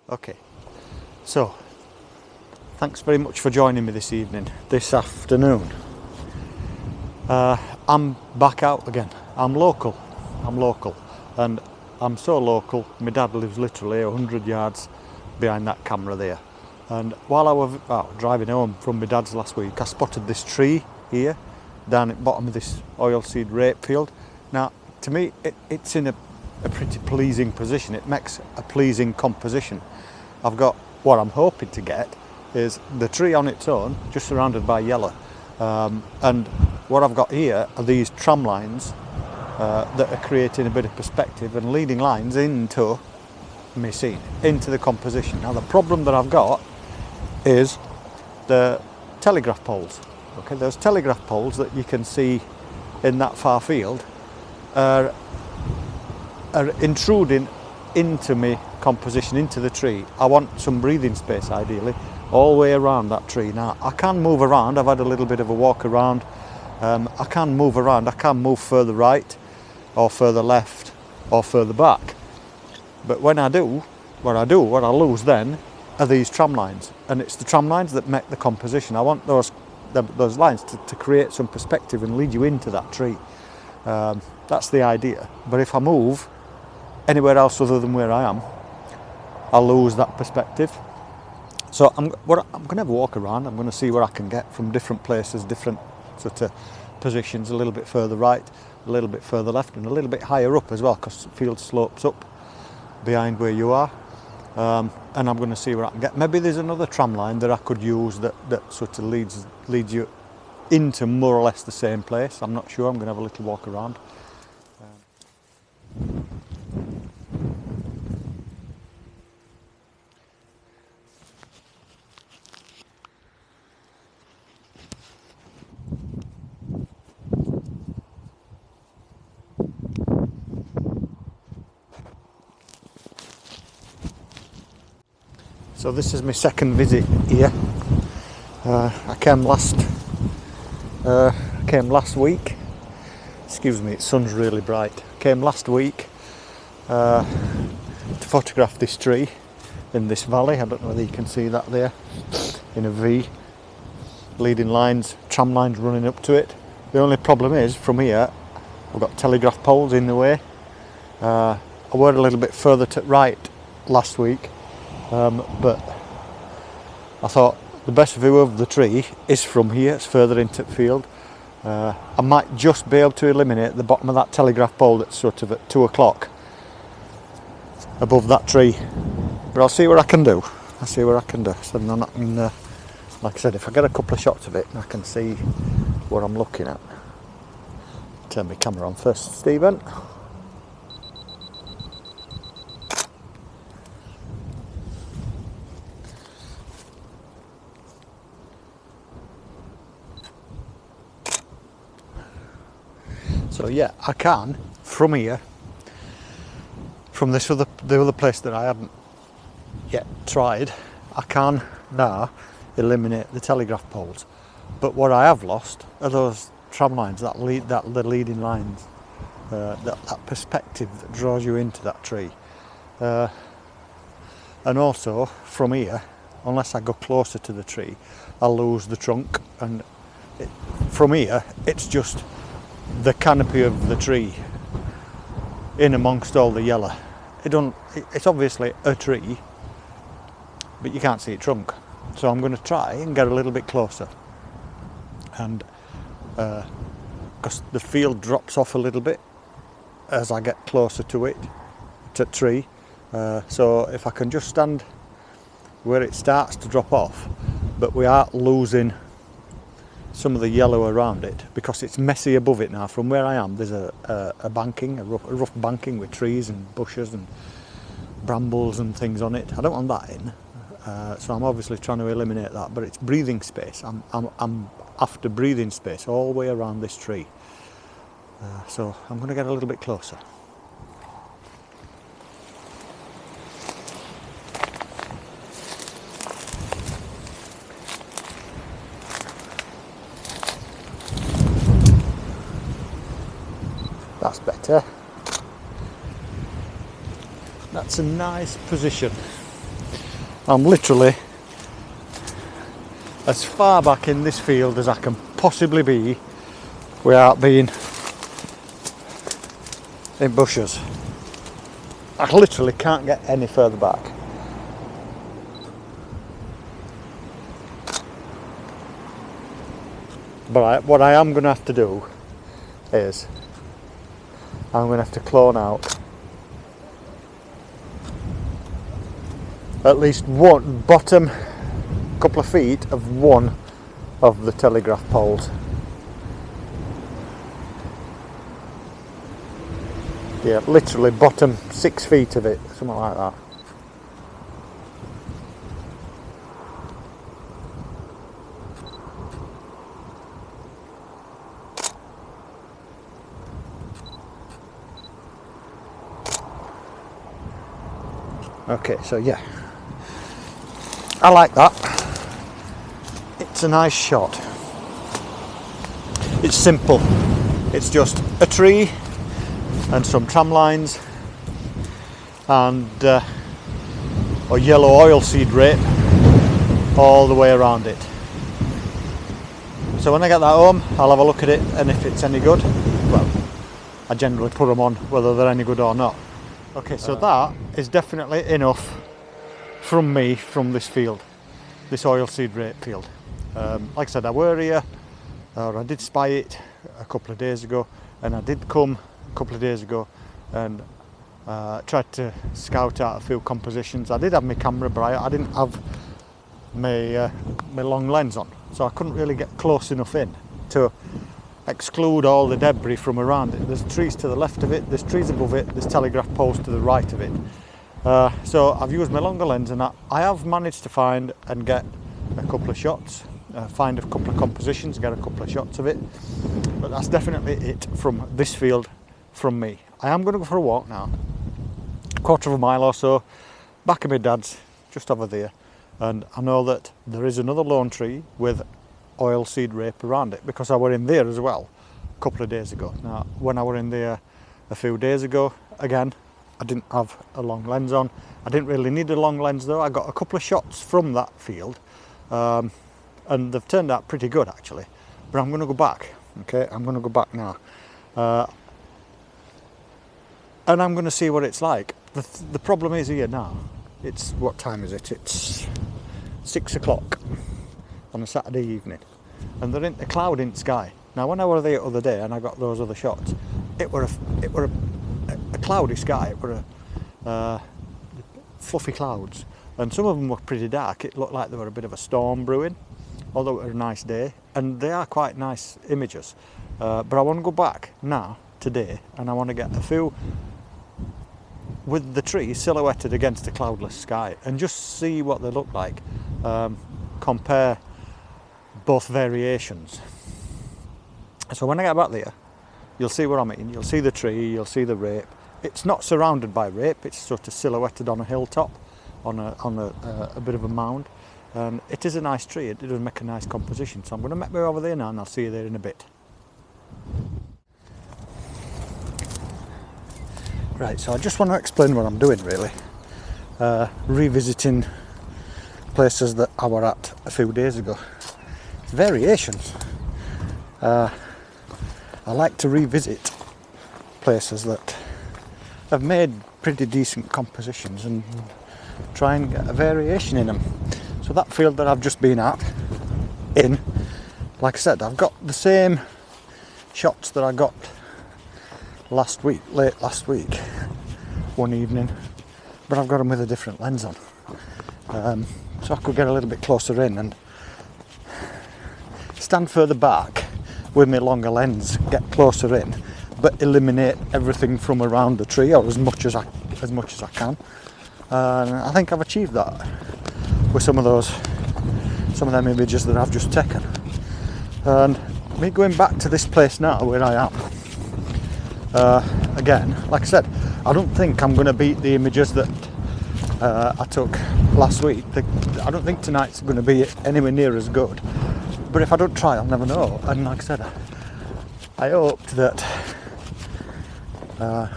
Okay, so thanks very much for joining me this afternoon. I'm back out again. I'm local, and I'm so local. My dad lives literally 100 yards behind that camera there. And while I was driving home from my dad's last week, I spotted this tree here down at the bottom of this oilseed rape field. Now, to me, it's in a pretty pleasing position. It makes a pleasing composition. I've got what I'm hoping to get is the tree on its own, just surrounded by yellow. And what I've got here are these tram lines that are creating a bit of perspective and leading lines into my scene, into the composition. Now, the problem that I've got is the telegraph poles. Okay, those telegraph poles that you can see in that far field are intruding into my composition, into the tree. I want some breathing space, ideally, all the way around that tree. Now, I can move around. I've had a little bit of a walk around. I can move around. I can move further right or further left or further back. But when I do, what I lose then are these tram lines. And it's the tram lines that make the composition. I want those lines to create some perspective and lead you into that tree. That's the idea. But if I move anywhere else other than where I am, I'll lose that perspective. So I'm going to have a walk around. I'm going to see what I can get from different places, different sort of positions, a little bit further right, a little bit further left, and a little bit higher up as well, because the field slopes up behind where you are. And I'm going to see what I can get. Maybe there's another tram line that I could use that sort of leads you into more or less the same place. I'm not sure. I'm going to have a little walk around. So this is my second visit here. I came last week. Excuse me, the sun's really bright. I came last week to photograph this tree in this valley. I don't know whether you can see that there in a V. Leading lines, tram lines running up to it. The only problem is from here I've got telegraph poles in the way. I were a little bit further to right last week. But I thought the best view of the tree is from here. It's further into the field. I might just be able to eliminate the bottom of that telegraph pole that's sort of at 2 o'clock above that tree, but I'll see what I can do. So then I can, like I said, if I get a couple of shots of it, I can see what I'm looking at. Turn my camera on first, Stephen. So yeah, I can, from here, from the other place that I haven't yet tried, I can now eliminate the telegraph poles. But what I have lost are those tram lines, the leading lines, that perspective that draws you into that tree. And also, from here, unless I go closer to the tree, I'll lose the trunk. And from here, it's just the canopy of the tree in amongst all the yellow. It's obviously a tree, but you can't see its trunk. So I'm going to try and get a little bit closer, and because the field drops off a little bit as I get closer to it, to the tree. So if I can just stand where it starts to drop off, but we are losing some of the yellow around it because it's messy above it now. From where I am, there's a rough banking with trees and bushes and brambles and things on it. I don't want that in, so I'm obviously trying to eliminate that. But it's breathing space. I'm after breathing space all the way around this tree. So I'm going to get a little bit closer. That's better. That's a nice position. I'm literally as far back in this field as I can possibly be without being in bushes. I literally can't get any further back. But what I am going to have to do is I'm going to have to clone out at least one bottom couple of feet of one of the telegraph poles. Yeah, literally bottom 6 feet of it, something like that. Okay, so yeah, I like that. It's a nice shot. It's simple. It's just a tree and some tram lines and a yellow oilseed rape all the way around it. So when I get that home, I'll have a look at it, and if it's any good, well, I generally put them on whether they're any good or not. Okay, so that is definitely enough from me from this field, this oilseed rape field. Like I said, I were here, or I did spy it a couple of days ago, and I did come a couple of days ago and tried to scout out a few compositions. I did have my camera, but I didn't have my long lens on, so I couldn't really get close enough in to exclude all the debris from around it. There's trees to the left of it, there's trees above it, there's telegraph poles to the right of it. So I've used my longer lens, and I have managed to find and get a couple of shots, find a couple of compositions, get a couple of shots of it. But that's definitely it from this field from me. I am going to go for a walk now, a quarter of a mile or so, back of my dad's, just over there. And I know that there is another lone tree with oilseed rape around it, because I were in there as well a couple of days ago. Now, when I were in there a few days ago, again, I didn't have a long lens on. I didn't really need a long lens though. I got a couple of shots from that field, and they've turned out pretty good actually. But I'm going to go back. Okay, I'm going to go back now, and I'm going to see what it's like. The problem is here now. It's, what time is it? It's 6 o'clock on a Saturday evening, and there ain't a cloud in the sky. Now, when I were there the other day and I got those other shots, it were a cloudy sky. It were fluffy clouds, and some of them were pretty dark. It looked like there were a bit of a storm brewing, although it was a nice day, and they are quite nice images. But I want to go back now today, and I want to get a few with the tree silhouetted against a cloudless sky and just see what they look like. Compare both variations. So when I get back there, you'll see what I mean. You'll see the tree, you'll see the rape. It's not surrounded by rape, it's sort of silhouetted on a hilltop, on a bit of a mound. And it is a nice tree, it does make a nice composition. So I'm going to make my way over there now, and I'll see you there in a bit. Right, so I just want to explain what I'm doing really. Revisiting places that I were at a few days ago. It's variations. I like to revisit places that have made pretty decent compositions and try and get a variation in them. So that field that I've just been at, like I said, I've got the same shots that I got late last week, one evening, but I've got them with a different lens on. So I could get a little bit closer in and stand further back with my longer lens, get closer in, but eliminate everything from around the tree, or as much as I can. And I think I've achieved that with some of them images that I've just taken. And me going back to this place now where I am, again, like I said, I don't think I'm going to beat the images that I took last week. I don't think tonight's going to be anywhere near as good, but if I don't try, I'll never know. And like I said, I hoped that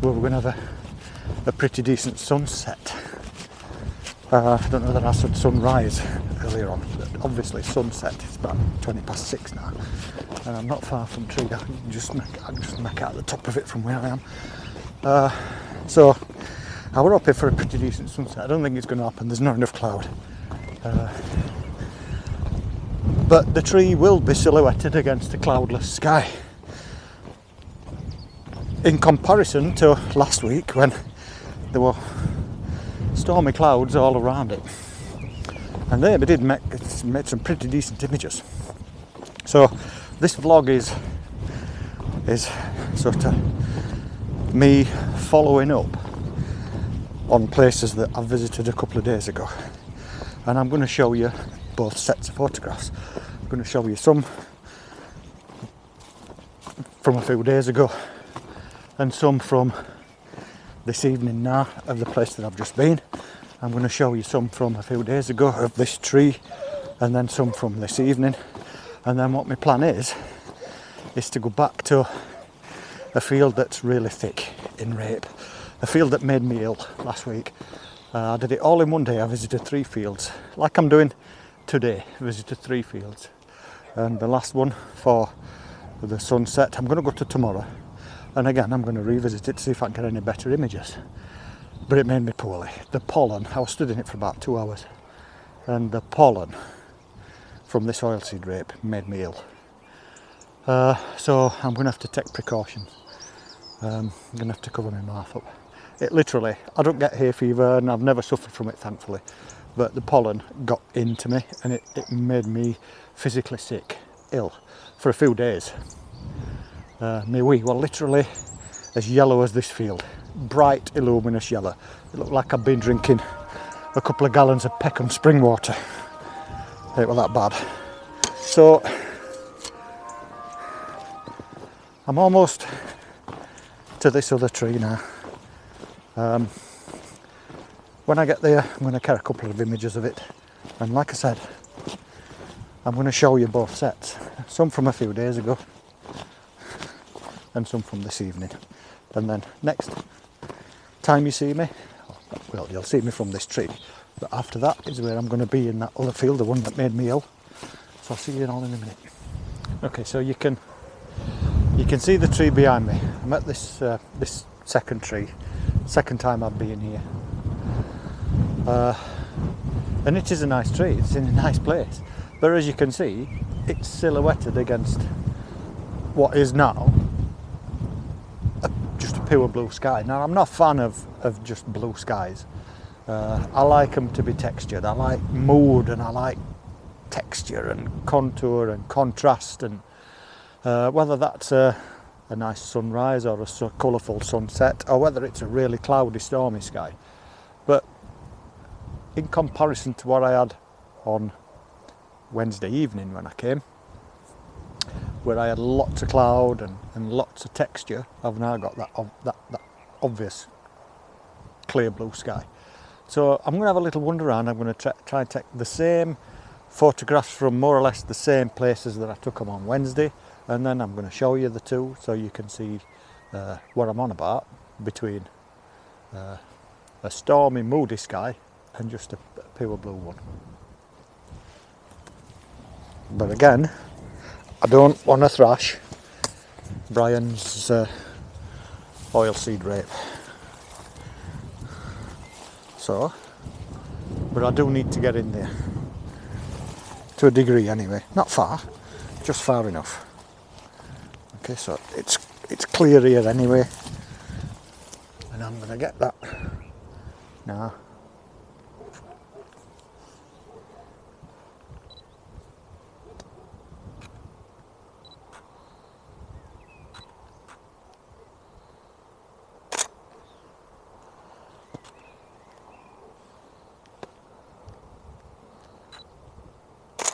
we were going to have a pretty decent sunset I don't know that I said sunrise earlier on, but obviously sunset. It's about 6:20 now, and I'm not far from tree. I can just make out the top of it from where I am. So I were hoping for a pretty decent sunset. I don't think it's going to happen. There's not enough cloud. But the tree will be silhouetted against a cloudless sky. In comparison to last week when there were stormy clouds all around it. And they did make some pretty decent images. So this vlog is sort of me following up on places that I visited a couple of days ago. And I'm going to show you both sets of photographs. I'm going to show you some from a few days ago and some from this evening now of the place that I've just been. I'm going to show you some from a few days ago of this tree, and then some from this evening. And then what my plan is to go back to a field that's really thick in rape, a field that made me ill last week. I did it all in one day. I visited 3 fields, like I'm doing today. I visited 3 fields, and the last one for the sunset I'm going to go to tomorrow, and again I'm going to revisit it to see if I can get any better images. But it made me poorly. The pollen, I was stood in it for about 2 hours, and the pollen from this oilseed rape made me ill. So I'm going to have to take precautions. I'm going to have to cover my mouth up. It literally, I don't get hay fever and I've never suffered from it, thankfully, but the pollen got into me and it made me physically sick, ill, for a few days. My wee were literally as yellow as this field, bright illuminous yellow. It looked like I'd been drinking a couple of gallons of Peckham spring water. It was that bad. So I'm almost to this other tree now. When I get there, I'm going to carry a couple of images of it, and like I said, I'm going to show you both sets, some from a few days ago and some from this evening. And then next time you see me, well, you'll see me from this tree, but after that is where I'm going to be, in that other field, the one that made me ill. So I'll see you all in a minute. Okay, so you can see the tree behind me. I'm at this second tree, second time I've been here, and it is a nice tree. It's in a nice place, but as you can see, it's silhouetted against what is now just a pure blue sky. Now, I'm not a fan of just blue skies. I like them to be textured. I like mood, and I like texture and contour and contrast, and whether that's a nice sunrise or a colourful sunset, or whether it's a really cloudy, stormy sky. But in comparison to what I had on Wednesday evening when I came, where I had lots of cloud and lots of texture, I've now got that obvious clear blue sky. So I'm going to have a little wander around. I'm going to try and take the same photographs from more or less the same places that I took them on Wednesday, and then I'm going to show you the two so you can see what I'm on about, between a stormy, moody sky and just a pure blue one. But again, I don't want to thrash Brian's oilseed rape. So, but I do need to get in there. To a degree anyway. Not far, just far enough. Okay, so it's clear here anyway. And I'm gonna get that now.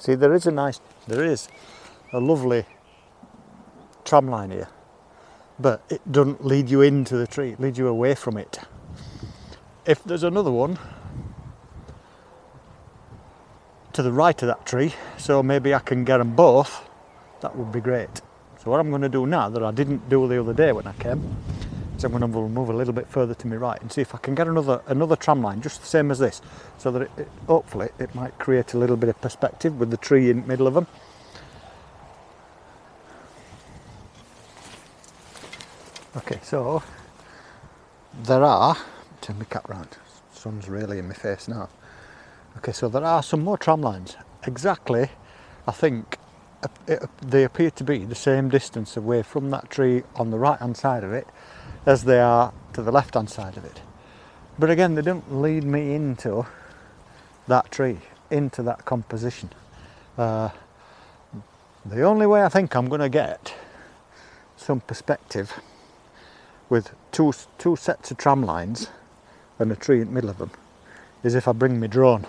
See, there is a lovely tram line here, but it doesn't lead you into the tree, it leads you away from it. If there's another one to the right of that tree, so maybe I can get them both, that would be great. So what I'm going to do now, that I didn't do the other day when I came, So I'm going to move a little bit further to my right and see if I can get another tram line just the same as this, so that hopefully it might create a little bit of perspective with the tree in the middle of them. Okay, so there are, turn my cap round, sun's really in my face now. Okay, so there are some more tram lines, exactly, I think they appear to be the same distance away from that tree on the right hand side of it as they are to the left hand side of it. But again, they don't lead me into that tree, into that composition. The only way I think I'm going to get some perspective with two sets of tram lines and a tree in the middle of them is if I bring my drone.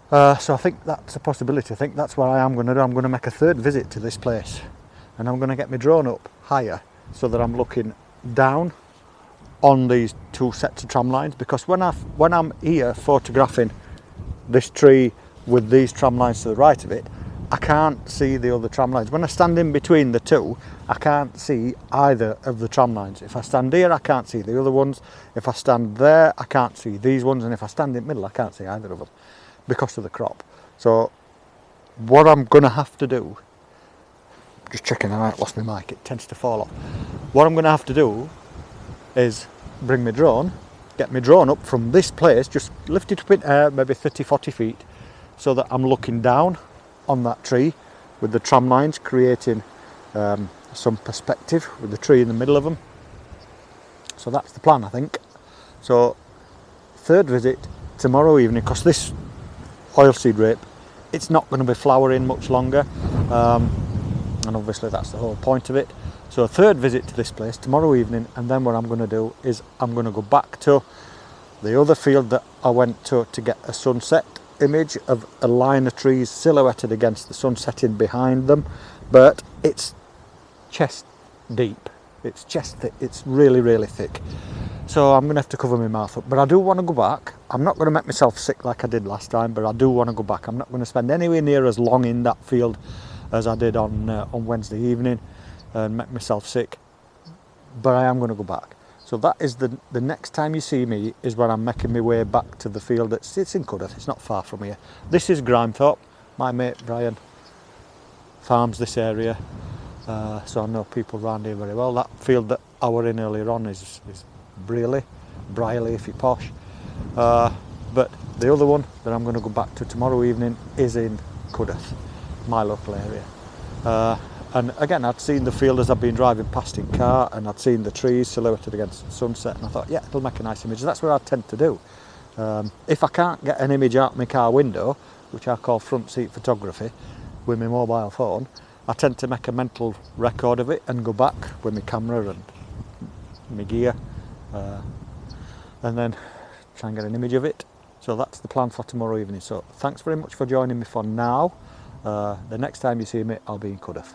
So I think that's a possibility. I think that's what I am going to do. I'm going to make a third visit to this place, and I'm going to get my drone up higher so that I'm looking down on these two sets of tram lines, because when I'm here photographing this tree with these tram lines to the right of it, I can't see the other tram lines. When I stand in between the two, I can't see either of the tram lines. If I stand here, I can't see the other ones. If I stand there, I can't see these ones. And if I stand in the middle, I can't see either of them because of the crop. So what I'm going to have to do, just checking, I might lost my mic, it tends to fall off. What I'm going to have to do is bring my drone, get my drone up from this place, just lift it up in air, maybe 30-40 feet, so that I'm looking down on that tree with the tram lines, creating some perspective with the tree in the middle of them. So that's the plan, I think. So third visit tomorrow evening, because this oilseed rape, it's not going to be flowering much longer, and obviously that's the whole point of it. So a third visit to this place tomorrow evening, and then what I'm going to do is I'm going to go back to the other field that I went to get a sunset image of a line of trees silhouetted against the sun setting behind them, but it's chest deep, it's chest thick, it's really thick, so I'm going to have to cover my mouth up. But I do want to go back. I'm not going to make myself sick like I did last time, but I do want to go back. I'm not going to spend anywhere near as long in that field as I did on Wednesday evening and make myself sick, but I am going to go back. So that is the next time you see me is when I'm making my way back to the field. It's in Cudworth, it's not far from here. This is Grimethorpe. My mate Brian farms this area, so I know people around here very well. That field that I were in earlier on is Brierley if you're posh. But the other one that I'm going to go back to tomorrow evening is in Cudworth, my local area. And again, I'd seen the field as I've been driving past in car, and I'd seen the trees silhouetted against the sunset, and I thought, yeah, it'll make a nice image. That's what I tend to do. If I can't get an image out my car window, which I call front seat photography, with my mobile phone, I tend to make a mental record of it and go back with my camera and my gear, and then try and get an image of it. So that's the plan for tomorrow evening. So thanks very much for joining me for now. The next time you see me, I'll be in Cudworth.